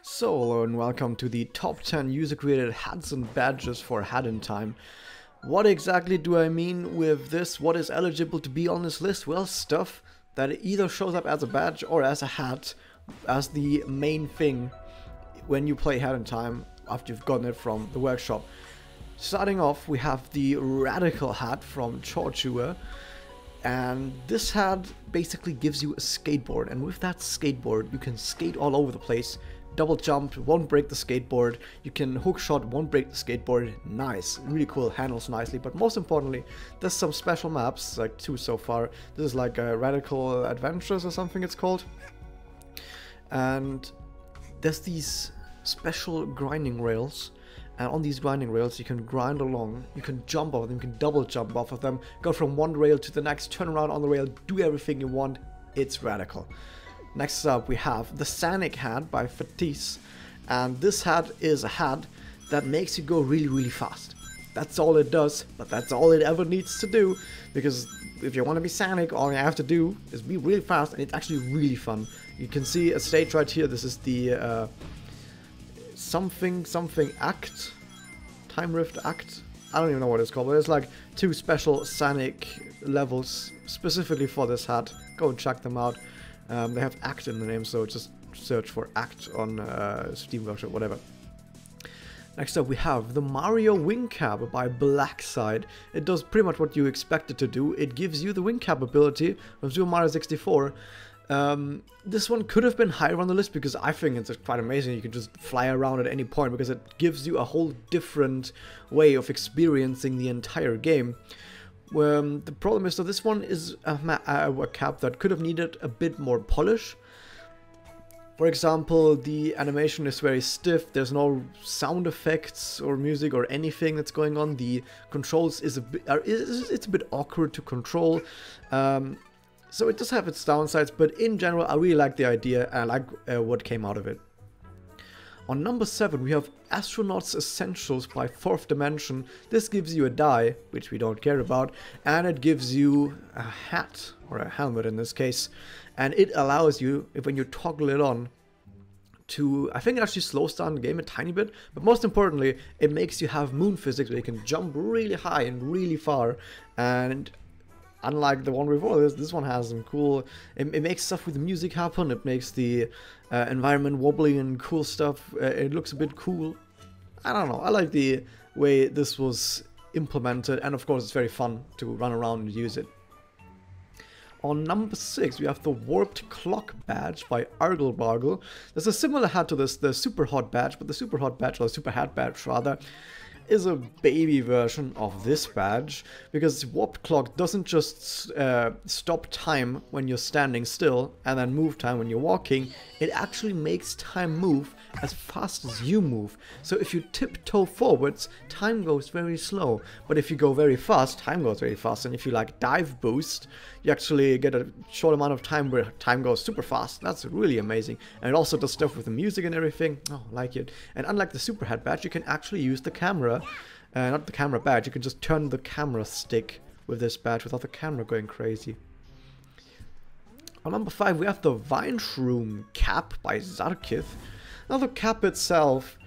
So, hello and welcome to the top 10 user-created hats and badges for Hat in Time. What exactly do I mean with this? What is eligible to be on this list? Well, stuff that either shows up as a badge or as a hat, as the main thing when you play Hat in Time after you've gotten it from the workshop. Starting off, we have the Radical Hat from JawChewa. And this hat basically gives you a skateboard, and with that skateboard you can skate all over the place. Double jump, won't break the skateboard. You can hook shot, won't break the skateboard. Nice, really cool, handles nicely. But most importantly, there's some special maps, like 2 so far. This is like a Radical Adventures or something it's called. And there's these special grinding rails. And on these grinding rails you can grind along, you can jump off them, you can double jump off of them, go from one rail to the next, turn around on the rail, do everything you want. It's radical. Next up we have the Sanic Hat by Fatiz, and this hat is a hat that makes you go really fast. That's all it does, but that's all it ever needs to do, because if you want to be Sanic, all you have to do is be really fast, and it's actually really fun. You can see a stage right here. This is the something act, time rift act, I don't even know what it's called, but it's like 2 special Sanic levels specifically for this hat. Go and check them out. They have act in the name, so just search for act on Steam Workshop, whatever. Next up we have the Mario Wing Cap by Blackside. It does pretty much what you expect it to do. It gives you the wing cap ability of Super Mario 64. This one could have been higher on the list because I think it's quite amazing. You can just fly around at any point because it gives you a whole different way of experiencing the entire game. The problem is that this one is a cap that could have needed a bit more polish. For example, the animation is very stiff, there's no sound effects or music or anything that's going on. The controls is it's a bit awkward to control. So it does have its downsides, but in general I really like the idea and I like what came out of it. On number 7 we have Astronaut's Essentials by Fourth Dimension. This gives you a die, which we don't care about, and it gives you a hat, or a helmet in this case, and it allows you, when you toggle it on, to, I think it actually slows down the game a tiny bit, but most importantly it makes you have moon physics where you can jump really high and really far. And unlike the one before this one has some cool, it makes stuff with the music happen, it makes the environment wobbly and cool stuff, it looks a bit cool. I don't know, I like the way this was implemented, and of course it's very fun to run around and use it. On number 6 we have the Warped Clock badge by Argle Bargle. There's a similar hat to this, the Super Hot badge, but the Super Hot badge, or Super Hat badge rather, is a baby version of this badge, because Warped Clock doesn't just stop time when you're standing still and then move time when you're walking. It actually makes time move as fast as you move. So if you tiptoe forwards, time goes very slow, but if you go very fast, time goes very fast. And if you like dive boost, you actually get a short amount of time where time goes super fast. That's really amazing. And it also does stuff with the music and everything. Oh, I like it. And unlike the Super Hat badge, you can actually use the camera, not the camera badge, you can just turn the camera stick with this badge without the camera going crazy. On number 5 we have the Vineshroom Cap by Zarkith. Now the cap itself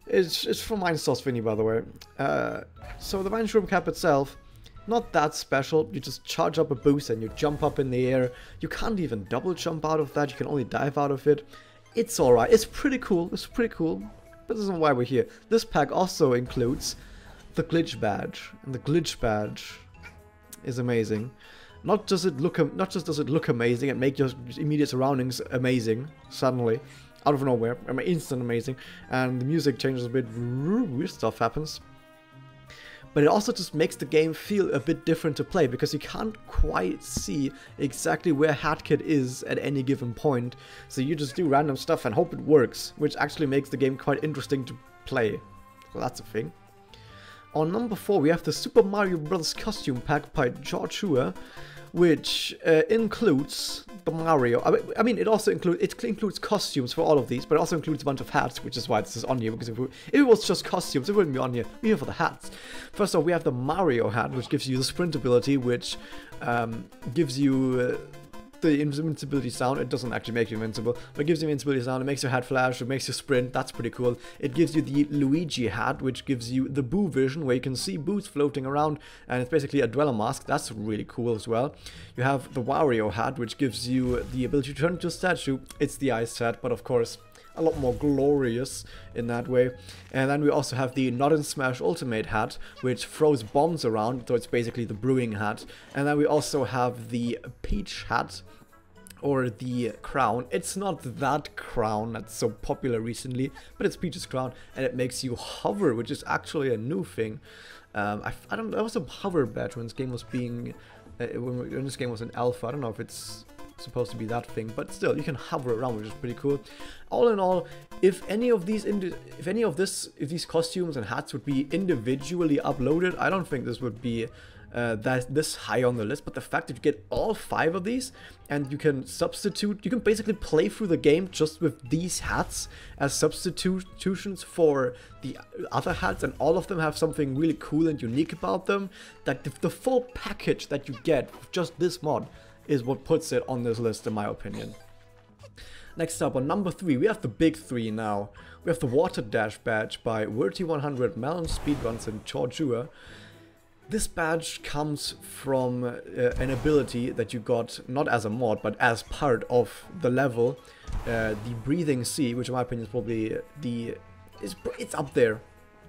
is from Mindsource Vinny, by the way. So the Vineshroom Cap itself, not that special. You just charge up a boost and you jump up in the air. You can't even double jump out of that, you can only dive out of it. It's alright, it's pretty cool, but this isn't why we're here. This pack also includes the Glitch badge, and the Glitch badge is amazing. Not just does it look amazing and make your immediate surroundings amazing suddenly, out of nowhere, I mean instant amazing, and the music changes a bit, weird stuff happens. But it also just makes the game feel a bit different to play, because you can't quite see exactly where HatKit is at any given point. So you just do random stuff and hope it works, which actually makes the game quite interesting to play. So that's a thing. On number 4 we have the Super Mario Bros. Costume Pack by JawChewa, which includes the Mario. I mean, it also includes costumes for all of these, but it also includes a bunch of hats, which is why this is on here. Because if it was just costumes, it wouldn't be on here. We're here for the hats. First off, we have the Mario hat, which gives you the sprint ability, which gives you the invincibility sound. It doesn't actually make you invincible, but it gives you invincibility sound. It makes your hat flash, it makes you sprint. That's pretty cool. It gives you the Luigi hat, which gives you the Boo vision, where you can see Boos floating around, and it's basically a dweller mask. That's really cool as well. You have the Wario hat, which gives you the ability to turn into a statue. It's the ice hat, but of course a lot more glorious in that way. And then we also have the Not in Smash Ultimate hat, which throws bombs around, so it's basically the brewing hat. And then we also have the Peach hat, or the crown. It's not that crown that's so popular recently, but it's Peach's crown, and it makes you hover, which is actually a new thing. I don't know, there was a hover badge when this game was being, when this game was in alpha. I don't know if it's supposed to be that thing, but still, you can hover around, which is pretty cool. All in all, if these costumes and hats would be individually uploaded, I don't think this would be this high on the list. But the fact that you get all 5 of these, and you can substitute, you can basically play through the game just with these hats as substitutions for the other hats, and all of them have something really cool and unique about them, that the full package that you get with just this mod is what puts it on this list, in my opinion. Next up, on number 3, we have the big 3 now. We have the Water Dash badge by Werti 100, Melonspeedruns, and JawChewa. This badge comes from an ability that you got not as a mod, but as part of the level, the Breathing Sea, which in my opinion is probably it's up there,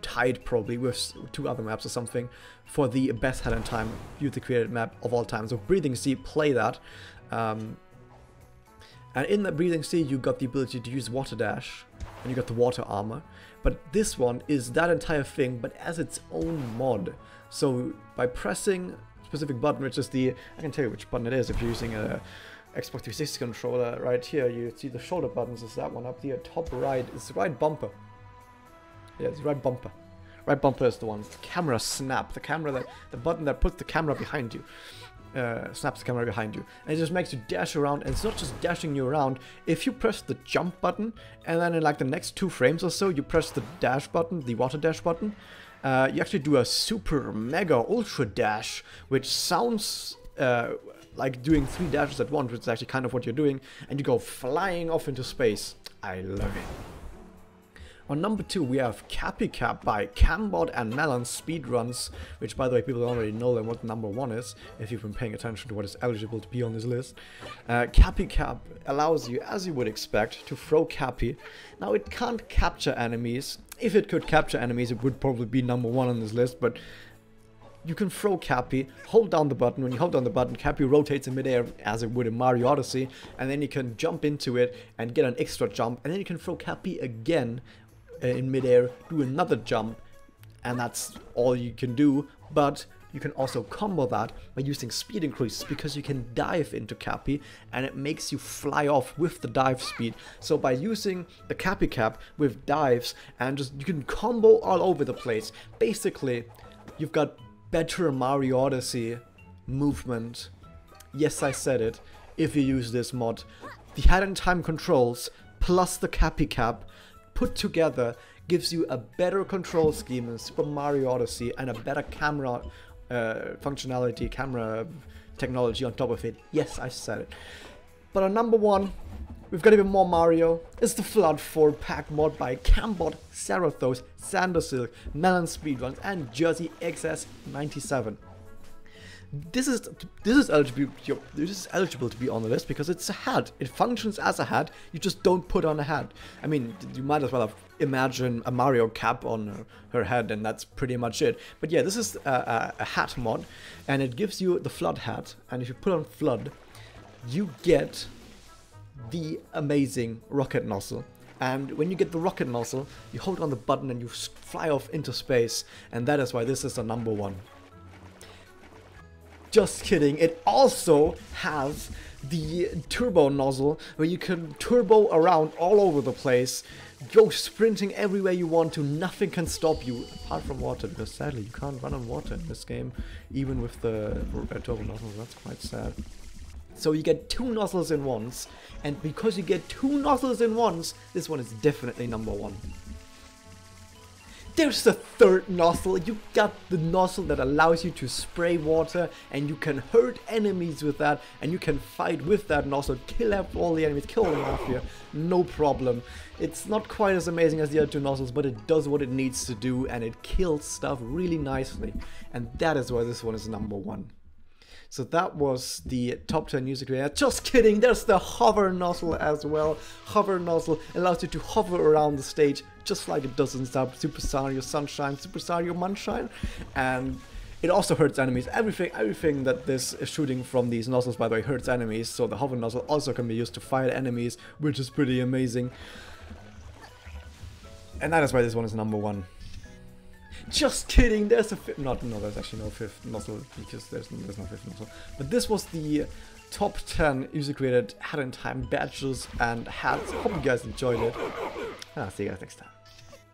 tied probably with 2 other maps or something, for the best Hat in Time user created map of all time. So Breathing Sea, play that. And in the Breathing Sea, you got the ability to use Water Dash, and you got the Water Armor. But this one is that entire thing, but as its own mod. So by pressing a specific button, which is I can tell you which button it is if you're using a Xbox 360 controller. Right here, you see the shoulder buttons, is that one up here, top right, is the right bumper. Yeah, it's right bumper. Right bumper is the one. Camera snap. The button that puts the camera behind you. Snaps the camera behind you. And it just makes you dash around. And it's not just dashing you around. If you press the jump button, and then in like the next 2 frames or so, you press the dash button, the water dash button, you actually do a super mega ultra dash, which sounds like doing 3 dashes at once, which is actually kind of what you're doing. And you go flying off into space. I love it. On number 2, we have Cappy Cap by Cambot and Melonspeedruns, which, by the way, people already know then what number 1 is, if you've been paying attention to what is eligible to be on this list. Cappy Cap allows you, as you would expect, to throw Cappy. Now, it can't capture enemies. If it could capture enemies, it would probably be number 1 on this list, but you can throw Cappy, hold down the button. When you hold down the button, Cappy rotates in midair as it would in Mario Odyssey, and then you can jump into it and get an extra jump, and then you can throw Cappy again in midair, do another jump, and that's all you can do. But you can also combo that by using speed increases, because you can dive into Cappy and it makes you fly off with the dive speed. So by using the Cappy Cap with dives, and you can combo all over the place. Basically, you've got better Mario Odyssey movement. Yes, I said it. If you use this mod, the Hat in Time controls plus the Cappy Cap put together gives you a better control scheme in Super Mario Odyssey, and a better camera functionality, camera technology on top of it. Yes, I said it. But on number 1, we've got even more Mario. It's the FLUDD 4-pack mod by Cambot, Xarathoss, Xandersilk, Melonspeedruns, and Jersey XS97. This is eligible to be on the list because it's a hat. It functions as a hat. You just don't put on a hat. I mean, you might as well have imagined a Mario cap on her head, and that's pretty much it. But yeah, this is a hat mod, and it gives you the FLUDD hat. And if you put on FLUDD, you get the amazing rocket nozzle. And when you get the rocket nozzle, you hold on the button and you fly off into space. And that is why this is the number 1. Just kidding, it also has the turbo nozzle, where you can turbo around all over the place, go sprinting everywhere you want to, nothing can stop you, apart from water, because sadly you can't run on water in this game, even with the turbo nozzle. That's quite sad. So you get 2 nozzles in once, and because you get 2 nozzles in once, this one is definitely number 1. There's the third nozzle. You got the nozzle that allows you to spray water, and you can hurt enemies with that, and you can fight with that nozzle, kill up all the enemies, kill them off here, no problem. It's not quite as amazing as the other two nozzles, but it does what it needs to do, and it kills stuff really nicely, and that is why this one is number 1. So that was the top 10 user created. Just kidding, there's the hover nozzle as well. Hover nozzle allows you to hover around the stage just like it does in Super Mario Sunshine, Super Mario Munshine. And it also hurts enemies. Everything that this is shooting from these nozzles, by the way, hurts enemies. So the hover nozzle also can be used to fight enemies, which is pretty amazing. And that is why this one is number 1. Just kidding, there's a fifth, no, there's actually no 5th nozzle, because there's no 5th nozzle. But this was the top 10 user-created Hat in Time badges and hats. Hope you guys enjoyed it. And I'll see you guys next time.